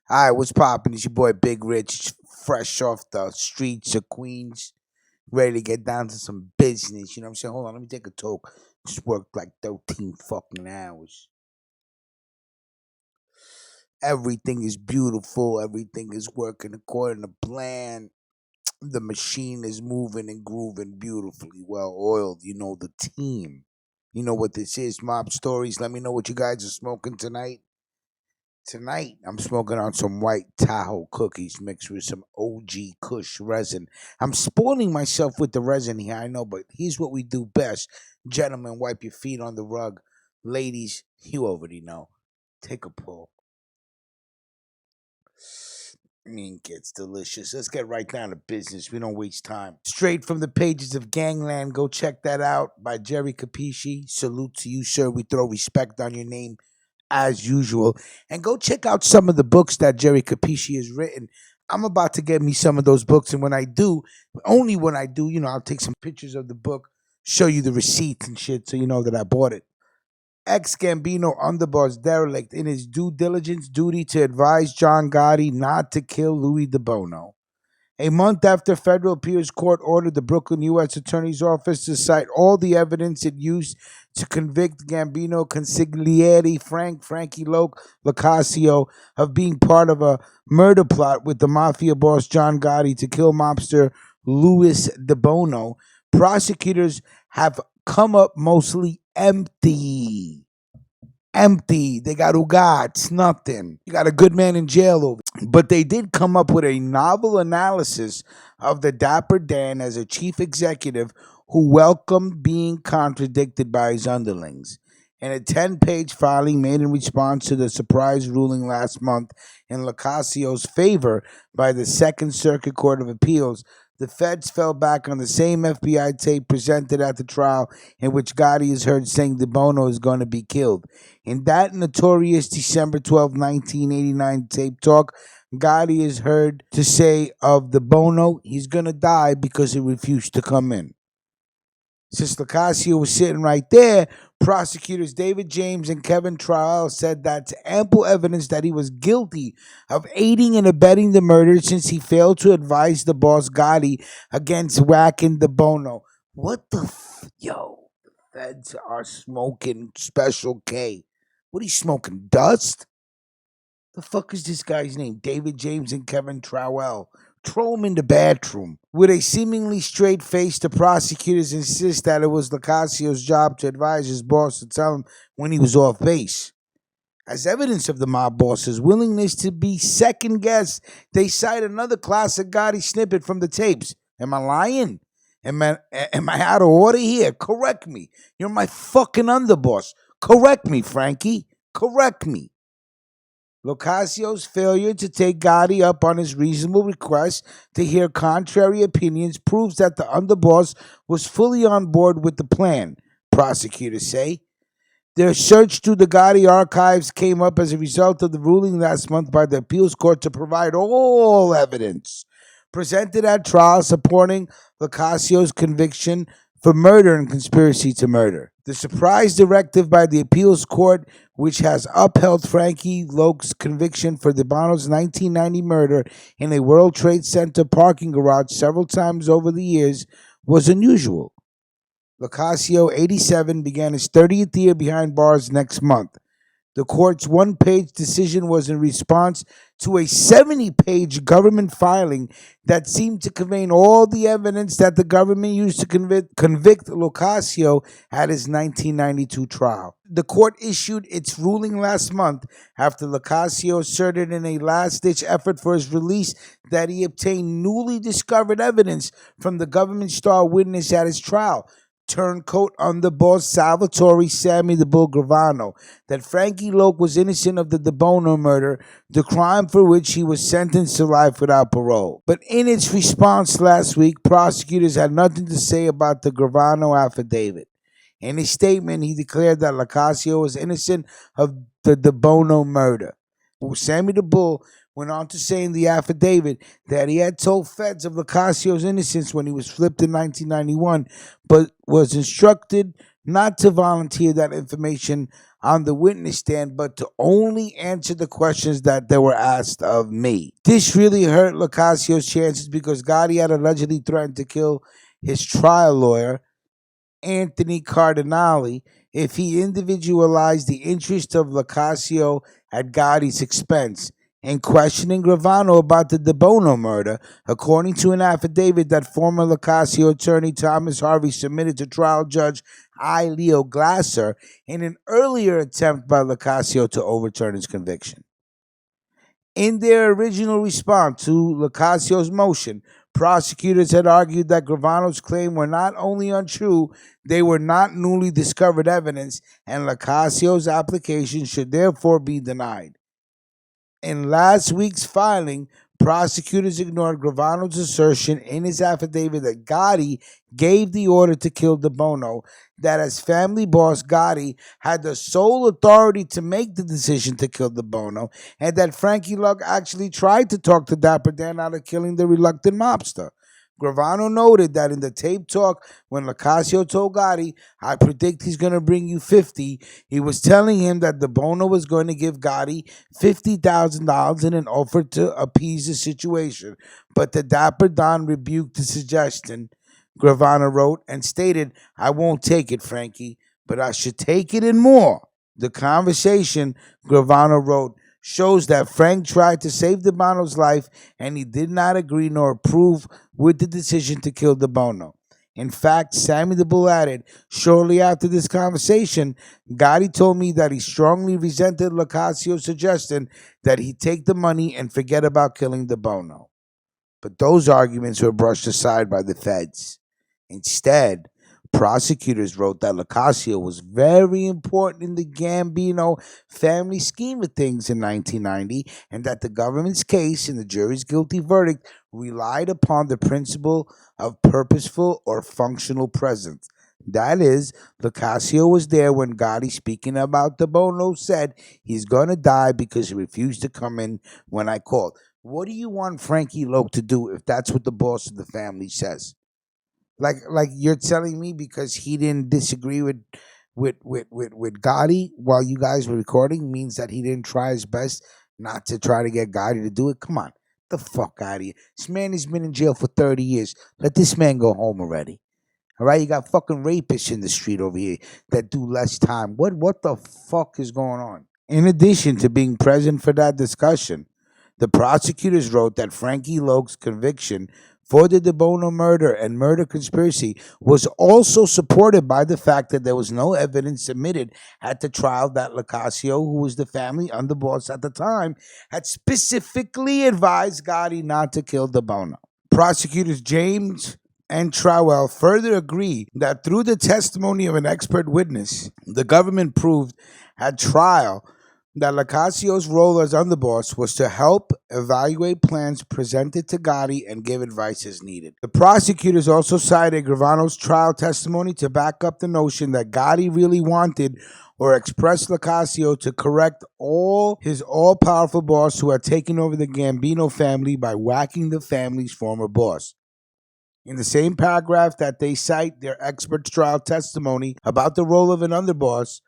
Alright, what's poppin'? It's your boy Big Rich, fresh off the streets of Queens, ready to get down to some business. You know what I'm saying? Hold on, let me take a toke. Just worked like 13 fucking hours. Everything is beautiful. Everything is working according to plan. The machine is moving and grooving beautifully, well oiled. You know the team. You know what this is, Mob Stories. Let me know what you guys are smoking tonight. Tonight, I'm smoking on some white Tahoe cookies mixed with some OG Kush resin. I'm spoiling myself with the resin here, I know, but here's what we do best. Gentlemen, wipe your feet on the rug. Ladies, you already know. Take a pull. It's delicious. Let's get right down to business. We don't waste time. Straight from the pages of Gangland. Go check that out by Jerry Capisci. Salute to you, sir. We throw respect on your name as usual. And go check out some of the books that Jerry Capisci has written. I'm about to get me some of those books. And when I do, only when I do, I'll take some pictures of the book, show you the receipts and shit so you know that I bought it. Ex-Gambino Underboss Derelict in his due diligence duty to advise John Gotti not to kill Louis DiBono. A month after federal appeals court ordered the Brooklyn U.S. Attorney's Office to cite all the evidence it used to convict Gambino consigliere Frankie Loc, Locascio of being part of a murder plot with the Mafia boss John Gotti to kill mobster Louis DiBono, prosecutors have come up mostly empty. They got ugats, nothing. You got a good man in jail over. But they did come up with a novel analysis of the Dapper Dan as a chief executive who welcomed being contradicted by his underlings. In a 10-page filing made in response to the surprise ruling last month in Locaccio's favor by the Second Circuit Court of Appeals, the feds fell back on the same FBI tape presented at the trial in which Gotti is heard saying DiBono is going to be killed. In that notorious December 12, 1989 tape talk, Gotti is heard to say of DiBono, he's going to die because he refused to come in. Since Locascio was sitting right there, prosecutors David James and Kevin Trial said that's ample evidence that he was guilty of aiding and abetting the murder since he failed to advise the boss Gotti against whacking DiBono. What the yo? The feds are smoking Special K. What are you smoking? Dust? The fuck is this guy's name? David James and Kevin Trowell. Throw him in the bathroom. With a seemingly straight face, the prosecutors insist that it was Locaccio's job to advise his boss to tell him when he was off base. As evidence of the mob boss's willingness to be second guessed, they cite another classic Gotti snippet from the tapes. Am I lying? Am I out of order here? Correct me. You're my fucking underboss. Correct me, Frankie. Correct me. Locaccio's failure to take Gotti up on his reasonable request to hear contrary opinions proves that the underboss was fully on board with the plan, prosecutors say. Their search through the Gotti archives came up as a result of the ruling last month by the appeals court to provide all evidence presented at trial supporting Locaccio's conviction for murder and conspiracy to murder. The surprise directive by the appeals court, which has upheld Frankie Loc's conviction for DiBono's 1990 murder in a World Trade Center parking garage several times over the years, was unusual. Locascio, 87, began his 30th year behind bars next month. The court's one-page decision was in response to a 70-page government filing that seemed to contain all the evidence that the government used to convict Locascio at his 1992 trial. The court issued its ruling last month after Locascio asserted in a last-ditch effort for his release that he obtained newly discovered evidence from the government star witness at his trial, turncoat underboss Salvatore Sammy the Bull Gravano, that Frankie Loc was innocent of the DiBono murder, the crime for which he was sentenced to life without parole. But in its response last week, prosecutors had nothing to say about the Gravano affidavit. In his statement, he declared that Locascio was innocent of the DiBono murder. Sammy the Bull went on to say in the affidavit that he had told feds of Locaccio's innocence when he was flipped in 1991, but was instructed not to volunteer that information on the witness stand, but to only answer the questions that they were asked of me. This really hurt Locaccio's chances because Gotti had allegedly threatened to kill his trial lawyer, Anthony Cardinale, if he individualized the interest of Locascio at Gotti's expense. In questioning Gravano about the DiBono murder, according to an affidavit that former Locascio attorney Thomas Harvey submitted to trial judge I. Leo Glasser in an earlier attempt by Locascio to overturn his conviction. In their original response to Locaccio's motion, prosecutors had argued that Gravano's claims were not only untrue, they were not newly discovered evidence, and Locaccio's application should therefore be denied. In last week's filing, prosecutors ignored Gravano's assertion in his affidavit that Gotti gave the order to kill DiBono, that as family boss, Gotti had the sole authority to make the decision to kill DiBono, and that Frankie Loc actually tried to talk to Dapper Dan out of killing the reluctant mobster. Gravano noted that in the tape talk, when Locascio told Gotti, "I predict he's going to bring you 50, he was telling him that DiBono was going to give Gotti $50,000 in an offer to appease the situation. But the Dapper Don rebuked the suggestion," Gravano wrote, and stated, "I won't take it, Frankie, but I should take it and more." The conversation, Gravano wrote, shows that Frank tried to save DiBono's life and he did not agree nor approve with the decision to kill DiBono. In fact, Sammy the Bull added, "Shortly after this conversation, Gotti told me that he strongly resented Locaccio's suggestion that he take the money and forget about killing DiBono." But those arguments were brushed aside by the feds. Instead, prosecutors wrote that Locascio was very important in the Gambino family scheme of things in 1990, and that the government's case and the jury's guilty verdict relied upon the principle of purposeful or functional presence. That is, Locascio was there when Gotti, speaking about DiBono, said he's going to die because he refused to come in when I called. What do you want Frankie Loc to do if that's what the boss of the family says? Like you're telling me because he didn't disagree with Gotti while you guys were recording means that he didn't try his best not to try to get Gotti to do it? Come on, the fuck out of here. This man has been in jail for 30 years. Let this man go home already. All right, you got fucking rapists in the street over here that do less time. What the fuck is going on? In addition to being present for that discussion, the prosecutors wrote that Frankie Loc's conviction for the DiBono murder and murder conspiracy was also supported by the fact that there was no evidence submitted at the trial that Locascio, who was the family underboss at the time, had specifically advised Gotti not to kill DiBono. Prosecutors James and Trowell further agree that through the testimony of an expert witness, the government proved at trial that Locaccio's role as underboss was to help evaluate plans presented to Gotti and give advice as needed. The prosecutors also cited Gravano's trial testimony to back up the notion that Gotti really wanted or expressed Locascio to correct his all-powerful boss who had taken over the Gambino family by whacking the family's former boss. In the same paragraph that they cite their expert's trial testimony about the role of an underboss,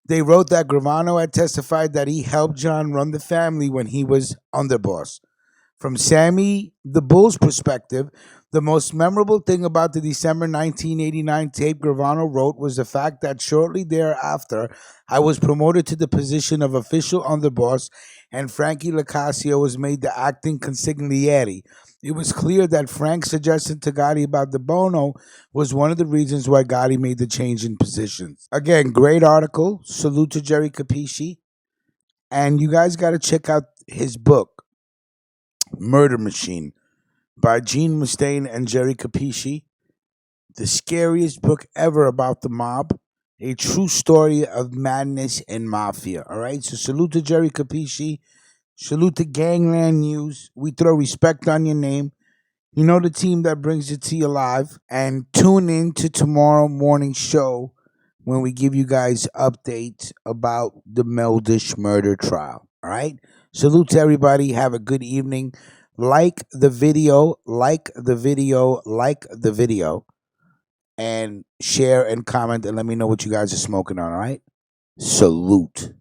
they wrote that Gravano had testified that he helped John run the family when he was underboss. From Sammy the Bull's perspective, the most memorable thing about the December 1989 tape Gravano wrote was the fact that shortly thereafter, I was promoted to the position of official underboss and Frankie Locascio was made the acting consigliere. It was clear that Frank's suggestion to Gotti about DiBono was one of the reasons why Gotti made the change in positions. Again, great article. Salute to Jerry Capisci. And you guys got to check out his book, Murder Machine, by Gene Mustaine and Jerry Capisci. The scariest book ever about the mob. A true story of madness and mafia. All right? So salute to Jerry Capisci. Salute to Gangland News. We throw respect on your name. You know the team that brings it to you live. And tune in to tomorrow morning show when we give you guys updates about the Meldish murder trial. All right? Salute to everybody. Have a good evening. Like the video. And share and comment and let me know what you guys are smoking on. All right? Salute.